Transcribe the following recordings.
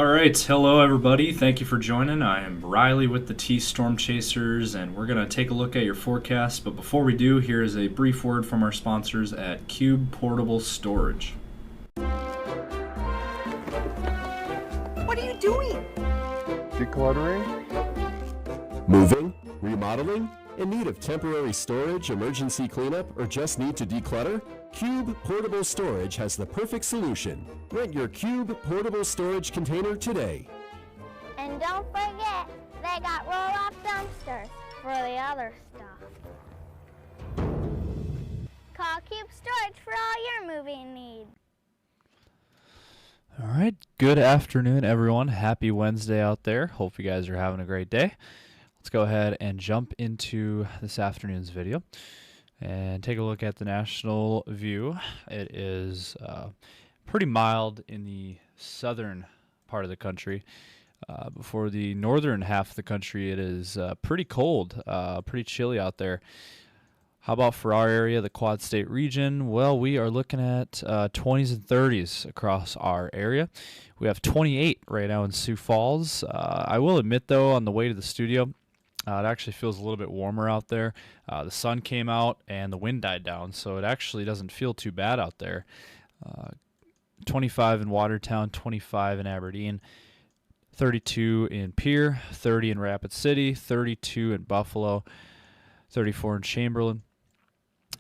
All right, hello everybody. Thank you for joining. I am Riley with the T Storm Chasers, and we're going to take a look at your forecast. But before we do, here is a brief word from our sponsors at Cube Portable Storage. What are you doing? Decluttering? Moving? Remodeling? In need of temporary storage, emergency cleanup, or just need to declutter? Cube Portable Storage has the perfect solution. Rent your Cube Portable Storage container today. And don't forget, they got roll-off dumpsters for the other stuff. Call Cube Storage for all your moving needs. All right, good afternoon, everyone. Happy Wednesday out there. Hope you guys are having a great day. Let's go ahead and jump into this afternoon's video and take a look at the national view. It is pretty mild in the southern part of the country. Before the northern half of the country, it is pretty cold, pretty chilly out there. How about for our area, the Quad State region? Well, we are looking at 20s and 30s across our area. We have 28 right now in Sioux Falls. I will admit, though, on the way to the studio, it actually feels a little bit warmer out there. The sun came out and the wind died down, so it actually doesn't feel too bad out there. 25 in Watertown, 25 in Aberdeen, 32 in Pierre, 30 in Rapid City, 32 in Buffalo, 34 in Chamberlain.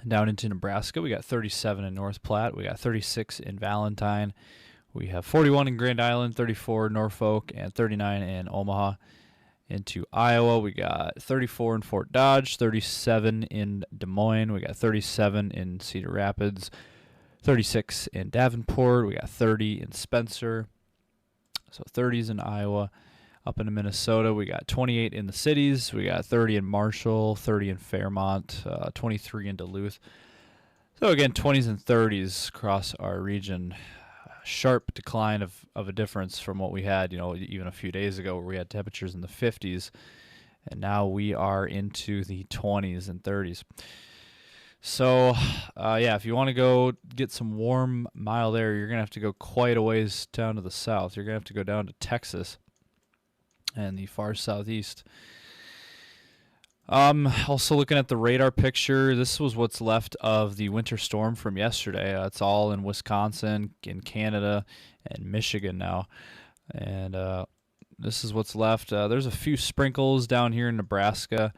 Down into Nebraska, we got 37 in North Platte, we got 36 in Valentine, we have 41 in Grand Island, 34 in Norfolk, and 39 in Omaha. Into Iowa, we got 34 in Fort Dodge, 37 in Des Moines, we got 37 in Cedar Rapids, 36 in Davenport, we got 30 in Spencer, so 30s in Iowa. Up into Minnesota, we got 28 in the cities, we got 30 in Marshall, 30 in Fairmont, 23 in Duluth. So again, 20s and 30s across our region. Sharp decline of a difference from what we had, even a few days ago where we had temperatures in the 50s, and now we are into the 20s and 30s. So, if you want to go get some warm, mild air, you're going to have to go quite a ways down to the south. You're going to have to go down to Texas and the far southeast. Also looking at the radar picture, this was what's left of the winter storm from yesterday. It's all in Wisconsin, in Canada, and Michigan now. And this is what's left. There's a few sprinkles down here in Nebraska,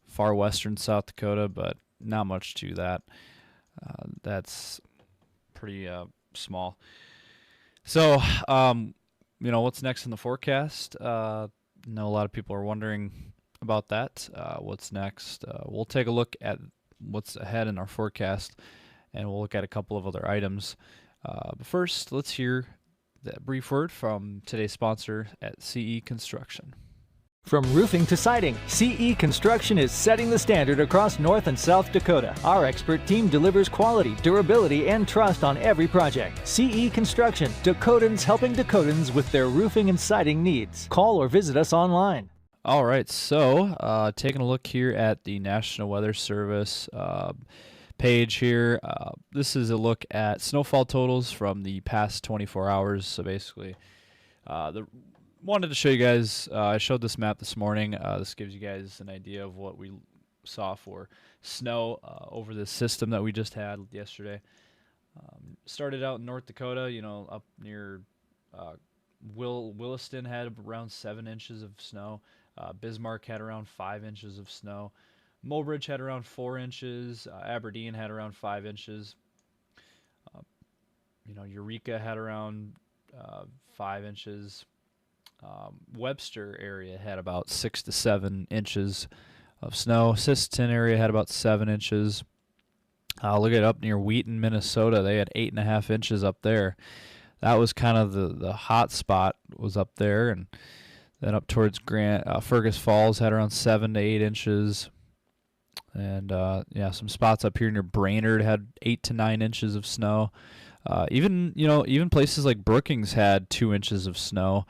far western South Dakota, but not much to that. That's pretty small. So, what's next in the forecast? I know a lot of people are wondering about that. What's next? We'll take a look at what's ahead in our forecast, and we'll look at a couple of other items. But first, let's hear that brief word from today's sponsor at CE Construction. From roofing to siding, CE Construction is setting the standard across North and South Dakota. Our expert team delivers quality, durability, and trust on every project. CE Construction, Dakotans helping Dakotans with their roofing and siding needs. Call or visit us online. All right, so taking a look here at the National Weather Service page here. This is a look at snowfall totals from the past 24 hours. So basically, wanted to show you guys, I showed this map this morning. This gives you guys an idea of what we saw for snow over this system that we just had yesterday. Started out in North Dakota, up near Williston had around 7 inches of snow. Bismarck had around 5 inches of snow. Mulbridge had around 4 inches. Aberdeen had around 5 inches. Eureka had around 5 inches. Webster area had about 6 to 7 inches of snow. Sisseton area had about 7 inches. Look at up near Wheaton, Minnesota. They had 8.5 inches up there. That was kind of the hot spot was up there, and then up towards Fergus Falls had around 7 to 8 inches, and some spots up here near Brainerd had 8 to 9 inches of snow. Even places like Brookings had 2 inches of snow,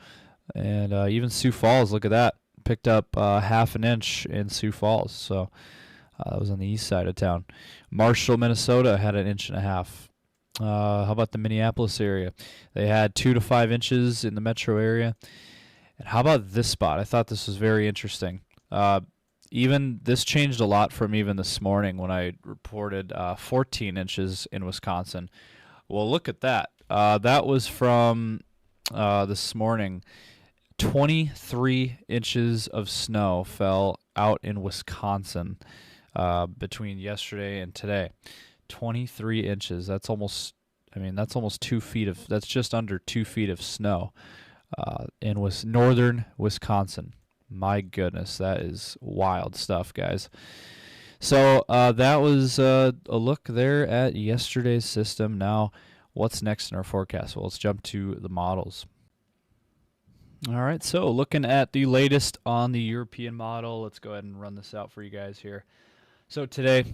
and even Sioux Falls. Look at that, picked up half an inch in Sioux Falls. So that was on the east side of town. Marshall, Minnesota had 1.5 inches. How about the Minneapolis area? They had 2 to 5 inches in the metro area. And how about this spot? I thought this was very interesting. Even this changed a lot from even this morning when I reported 14 inches in Wisconsin. Well, look at that. That was from this morning. 23 inches of snow fell out in Wisconsin between yesterday and today. 23 inches. That's almost 2 feet of, that's just under 2 feet of snow in northern Wisconsin. My goodness, that is wild stuff, guys. So that was a look there at yesterday's system. Now, what's next in our forecast? Well, let's jump to the models. All right, so looking at the latest on the European model, let's go ahead and run this out for you guys here. So today,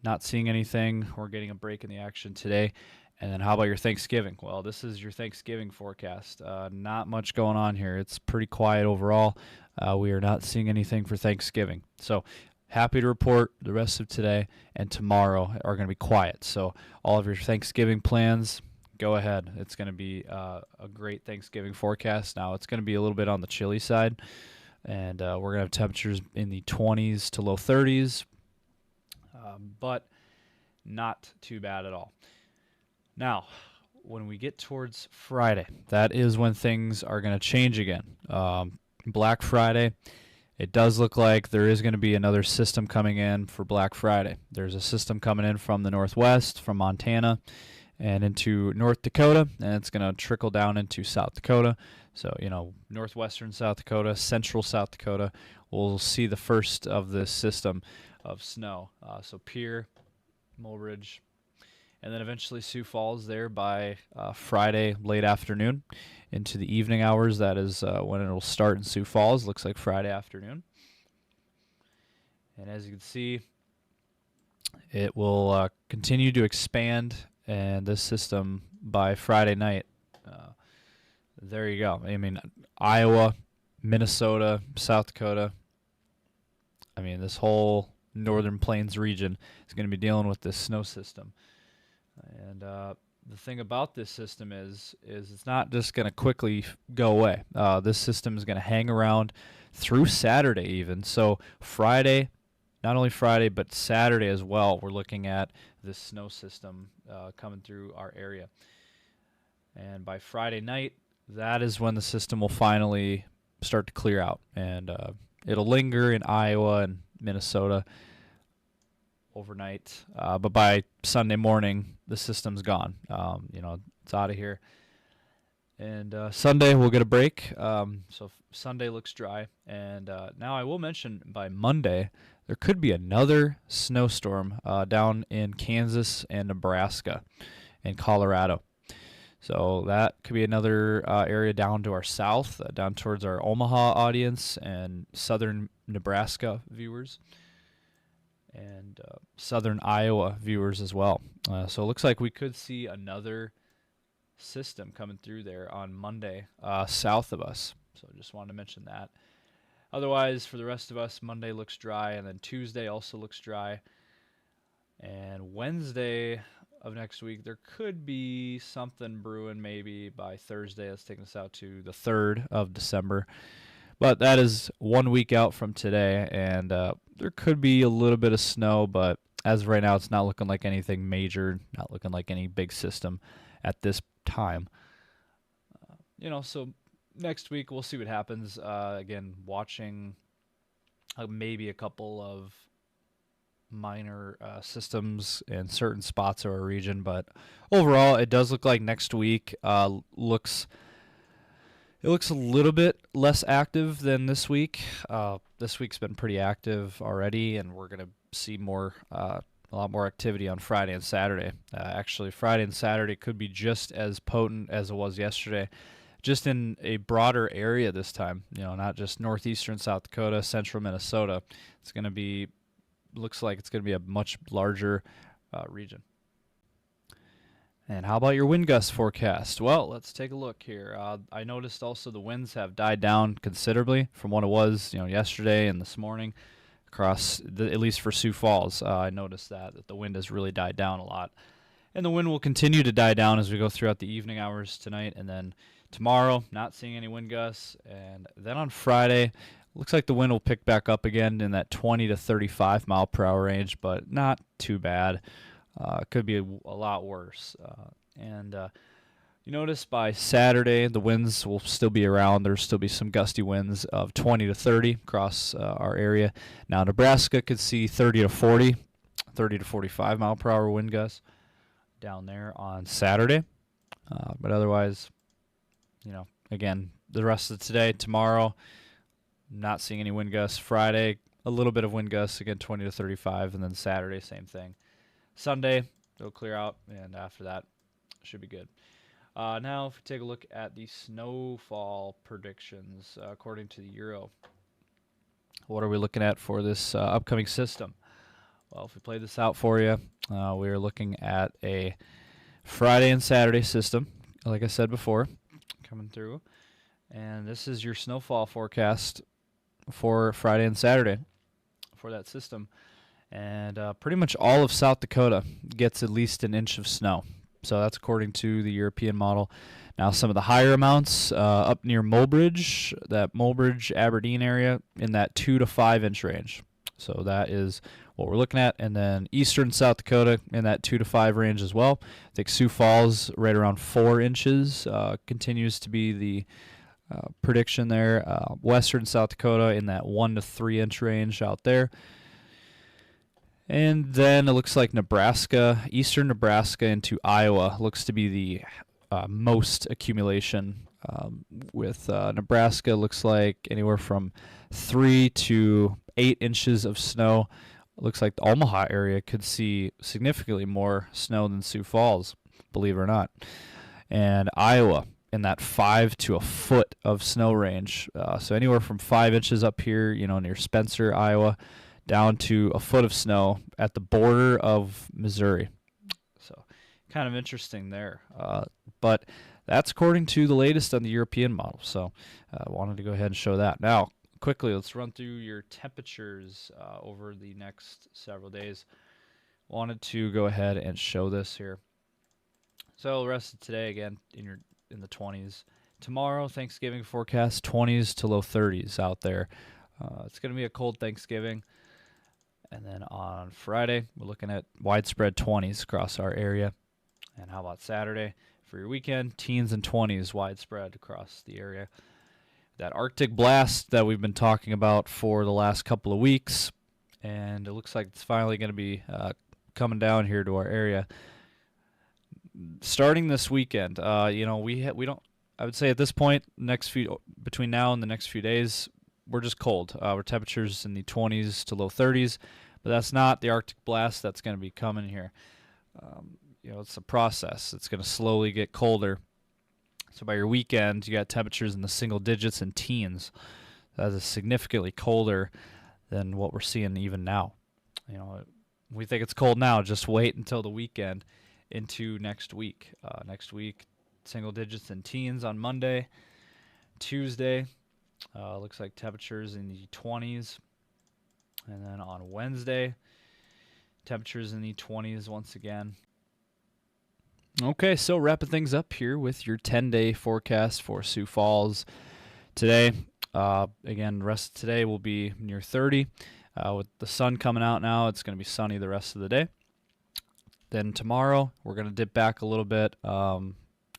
not seeing anything. We're getting a break in the action today. And then how about your Thanksgiving? Well, this is your Thanksgiving forecast. Not much going on here. It's pretty quiet overall. We are not seeing anything for Thanksgiving. So happy to report the rest of today and tomorrow are going to be quiet. So all of your Thanksgiving plans, go ahead. It's going to be a great Thanksgiving forecast. Now, it's going to be a little bit on the chilly side. And we're going to have temperatures in the 20s to low 30s. But not too bad at all. Now, when we get towards Friday, that is when things are going to change again. Black Friday, it does look like there is going to be another system coming in for Black Friday. There's a system coming in from the northwest, from Montana, and into North Dakota, and it's going to trickle down into South Dakota. So, northwestern South Dakota, central South Dakota, we'll see the first of this system of snow. So Pierre, Mulridge, and then eventually Sioux Falls there by Friday late afternoon into the evening hours. That is when it will start in Sioux Falls. Looks like Friday afternoon. And as you can see, it will continue to expand, and this system by Friday night. There you go. I mean, Iowa, Minnesota, South Dakota. I mean, this whole Northern Plains region is going to be dealing with this snow system. And the thing about this system is it's not just going to quickly go away. This system is going to hang around through Saturday even. So Friday, not only Friday, but Saturday as well, we're looking at this snow system coming through our area. And by Friday night, that is when the system will finally start to clear out. And it'll linger in Iowa and Minnesota overnight, but by Sunday morning the system's gone. It's out of here, and Sunday we'll get a break. So Sunday looks dry, and now I will mention by Monday there could be another snowstorm down in Kansas and Nebraska and Colorado. So that could be another area down to our south, down towards our Omaha audience and southern Nebraska viewers, and southern Iowa viewers as well. So it looks like we could see another system coming through there on Monday south of us. So just wanted to mention that. Otherwise, for the rest of us, Monday looks dry, and then Tuesday also looks dry. And Wednesday of next week, there could be something brewing maybe by Thursday. That's taking us out to the 3rd of December. But that is 1 week out from today, and there could be a little bit of snow, but as of right now, it's not looking like anything major, not looking like any big system at this time. So next week, we'll see what happens. Again, watching maybe a couple of minor systems in certain spots of our region, but overall it does look like next week looks a little bit less active than this week. This week's been pretty active already, and we're going to see a lot more activity on Friday and Saturday. Actually, Friday and Saturday could be just as potent as it was yesterday, just in a broader area this time. Not just northeastern South Dakota, central Minnesota. Looks like it's going to be a much larger region. And how about your wind gust forecast? Well, let's take a look here. I noticed also the winds have died down considerably from what it was, yesterday and this morning across, at least for Sioux Falls. I noticed that the wind has really died down a lot. And the wind will continue to die down as we go throughout the evening hours tonight. And then tomorrow, not seeing any wind gusts. And then on Friday, looks like the wind will pick back up again in that 20 to 35 mile per hour range, but not too bad. Could be a lot worse. You notice by Saturday, the winds will still be around. There'll still be some gusty winds of 20 to 30 across our area. Now, Nebraska could see 30 to 40, 30 to 45 mile per hour wind gusts down there on Saturday. But otherwise, again, the rest of today, tomorrow, not seeing any wind gusts. Friday, a little bit of wind gusts, again, 20 to 35, and then Saturday, same thing. Sunday, it'll clear out, and after that, should be good. Now, if we take a look at the snowfall predictions, according to the Euro, what are we looking at for this upcoming system? Well, if we play this out for you, we are looking at a Friday and Saturday system, like I said before, coming through. And this is your snowfall forecast for Friday and Saturday for that system. And pretty much all of South Dakota gets at least an inch of snow. So that's according to the European model. Now, some of the higher amounts up near Mulbridge, that Mulbridge, Aberdeen area, in that 2 to 5 inch range. So that is what we're looking at. And then eastern South Dakota in that 2 to 5 range as well. I think Sioux Falls right around 4 inches continues to be the prediction there. Western South Dakota in that 1 to 3 inch range out there. And then it looks like Nebraska, eastern Nebraska into Iowa looks to be the most accumulation. With Nebraska, looks like anywhere from 3 to 8 inches of snow. It looks like the Omaha area could see significantly more snow than Sioux Falls, believe it or not. And Iowa in that 5 to a foot of snow range. So anywhere from 5 inches up here, near Spencer, Iowa, down to a foot of snow at the border of Missouri. So kind of interesting there. But that's according to the latest on the European model. So I wanted to go ahead and show that. Now, quickly, let's run through your temperatures over the next several days. Wanted to go ahead and show this here. So the rest of today, again, in the 20s. Tomorrow, Thanksgiving forecast, 20s to low 30s out there. It's going to be a cold Thanksgiving. And then on Friday, we're looking at widespread 20s across our area. And how about Saturday? For your weekend, teens and 20s widespread across the area. That Arctic blast that we've been talking about for the last couple of weeks, and it looks like it's finally going to be coming down here to our area. Starting this weekend, we don't. I would say at this point, between now and the next few days, we're just cold. We're temperatures in the 20s to low 30s, but that's not the Arctic blast that's going to be coming here. It's a process. It's going to slowly get colder. So by your weekend, you got temperatures in the single digits and teens. That is significantly colder than what we're seeing even now. We think it's cold now. Just wait until the weekend into next week. Next week, single digits and teens on Monday. Tuesday, looks like temperatures in the 20s. And then on Wednesday, temperatures in the 20s once again. Okay, so wrapping things up here with your 10-day forecast for Sioux Falls today. Again, the rest of today will be near 30. With the sun coming out now, it's going to be sunny the rest of the day. Then tomorrow, we're going to dip back a little bit. I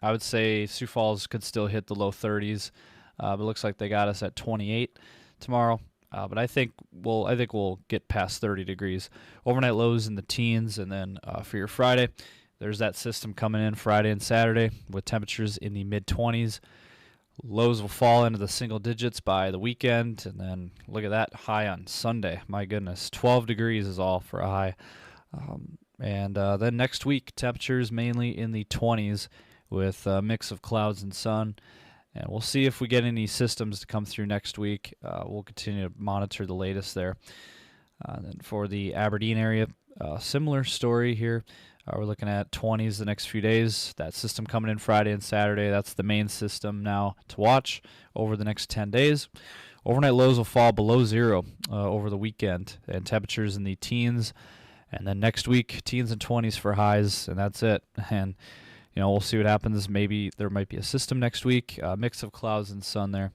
would say Sioux Falls could still hit the low 30s, but it looks like they got us at 28 tomorrow. But I think we'll get past 30 degrees. Overnight lows in the teens, and then for your Friday, there's that system coming in Friday and Saturday with temperatures in the mid-20s. Lows will fall into the single digits by the weekend, and then look at that high on Sunday. My goodness, 12 degrees is all for a high. And then next week, temperatures mainly in the 20s with a mix of clouds and sun. And we'll see if we get any systems to come through next week. We'll continue to monitor the latest there. Then for the Aberdeen area, similar story here. We're looking at 20s the next few days. That system coming in Friday and Saturday. That's the main system now to watch over the next 10 days. Overnight lows will fall below zero over the weekend, and temperatures in the teens. And then next week, teens and 20s for highs, and that's it. And, we'll see what happens. Maybe there might be a system next week, a mix of clouds and sun there.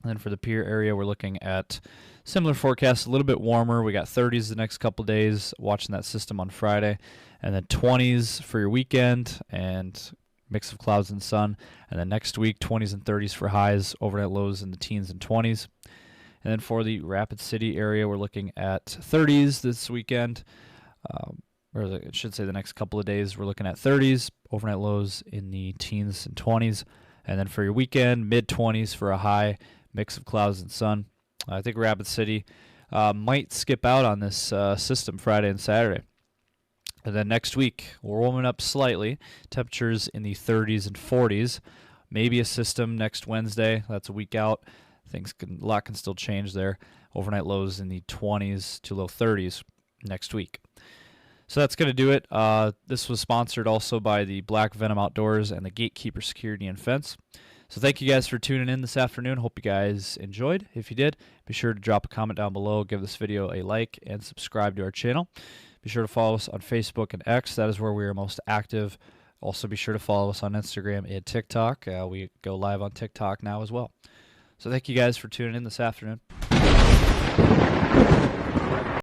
And then for the Pierre area, we're looking at similar forecasts, a little bit warmer. We got 30s the next couple days, watching that system on Friday. And then 20s for your weekend, and mix of clouds and sun. And then next week, 20s and 30s for highs, overnight lows in the teens and 20s. And then for the Rapid City area, we're looking at 30s this weekend, or I should say the next couple of days, we're looking at 30s, overnight lows in the teens and 20s. And then for your weekend, mid-20s for a high, mix of clouds and sun. I think Rapid City might skip out on this system Friday and Saturday. And then next week, we're warming up slightly, temperatures in the 30s and 40s. Maybe a system next Wednesday, that's a week out. A lot can still change there. Overnight lows in the 20s to low 30s next week. So that's going to do it. This was sponsored also by the Black Venom Outdoors and the Gatekeeper Security and Fence. So thank you guys for tuning in this afternoon. Hope you guys enjoyed. If you did, be sure to drop a comment down below, give this video a like, and subscribe to our channel. Be sure to follow us on Facebook and X. That is where we are most active. Also, be sure to follow us on Instagram and TikTok. We go live on TikTok now as well. So thank you guys for tuning in this afternoon.